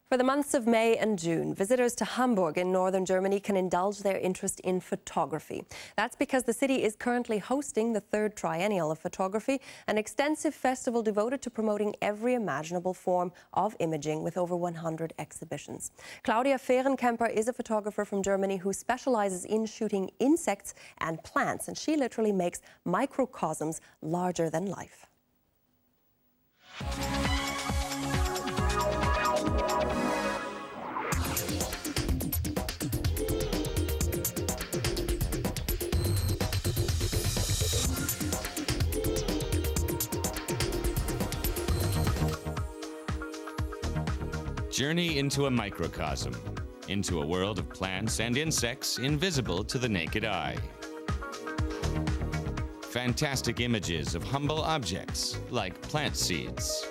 For the months of May and June, visitors to Hamburg in northern Germany can indulge their interest in photography. That's because the city is currently hosting the third Triennial of Photography, an extensive festival devoted to promoting every imaginable form of imaging with over 100 exhibitions. Claudia Fährenkemper is a photographer from Germany who specializes in shooting insects and plants, and she literally makes microcosms larger than life. Journey into a microcosm, into a world of plants and insects invisible to the naked eye. Fantastic images of humble objects like plant seeds.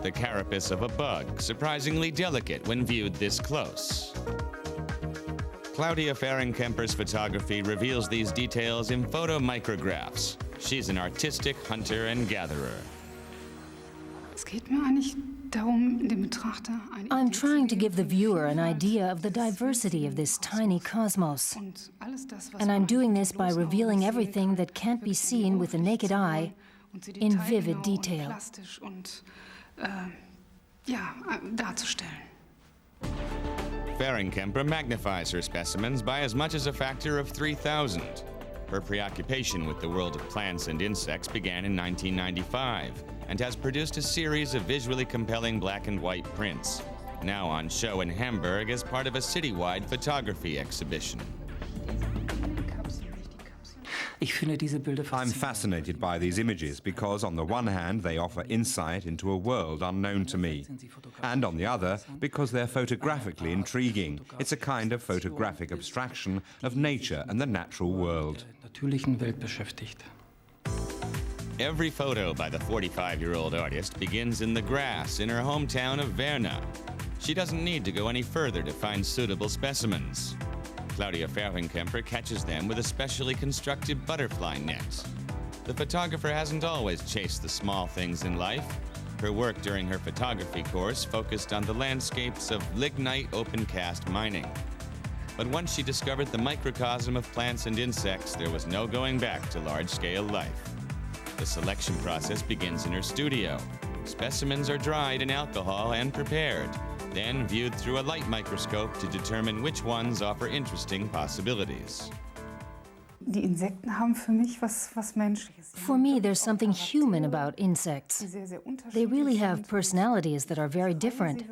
The carapace of a bug, surprisingly delicate when viewed this close. Claudia Fährenkemper's photography reveals these details in photomicrographs. She's an artistic hunter and gatherer. I'm trying to give the viewer an idea of the diversity of this tiny cosmos. And I'm doing this by revealing everything that can't be seen with the naked eye in vivid detail. Fährenkemper magnifies her specimens by as much as a factor of 3,000. Her preoccupation with the world of plants and insects began in 1995 and has produced a series of visually compelling black and white prints, now on show in Hamburg as part of a citywide photography exhibition. I'm fascinated by these images because, on the one hand, they offer insight into a world unknown to me, and on the other, because they're photographically intriguing. It's a kind of photographic abstraction of nature and the natural world. Every photo by the 45-year-old artist begins in the grass in her hometown of Werna. She doesn't need to go any further to find suitable specimens. Claudia Fährenkemper catches them with a specially constructed butterfly net. The photographer hasn't always chased the small things in life. Her work during her photography course focused on the landscapes of lignite open-cast mining. But once she discovered the microcosm of plants and insects, there was no going back to large-scale life. The selection process begins in her studio. Specimens are dried in alcohol and prepared, then viewed through a light microscope to determine which ones offer interesting possibilities. For me, there's something human about insects. They really have personalities that are very different.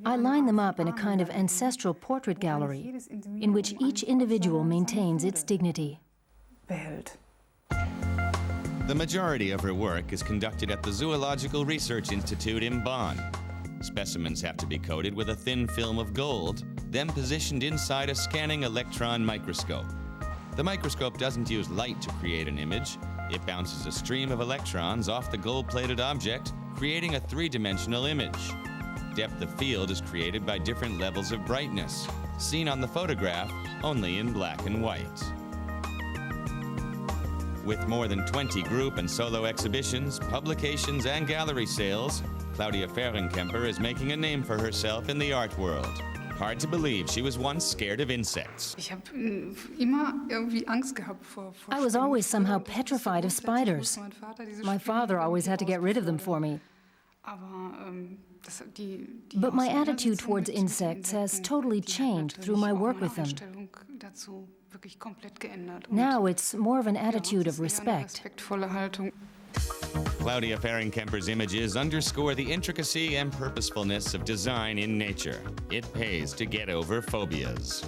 I line them up in a kind of ancestral portrait gallery, in which each individual maintains its dignity. The majority of her work is conducted at the Zoological Research Institute in Bonn. Specimens have to be coated with a thin film of gold, then positioned inside a scanning electron microscope. The microscope doesn't use light to create an image. It bounces a stream of electrons off the gold-plated object, creating a three-dimensional image. Depth of field is created by different levels of brightness, seen on the photograph only in black and white. With more than 20 group and solo exhibitions, publications, and gallery sales, Claudia Fährenkemper is making a name for herself in the art world. Hard to believe she was once scared of insects. I was always somehow petrified of spiders. My father always had to get rid of them for me. But my attitude towards insects has totally changed through my work with them. Now it's more of an attitude of respect. Claudia Fährenkemper's images underscore the intricacy and purposefulness of design in nature. It pays to get over phobias.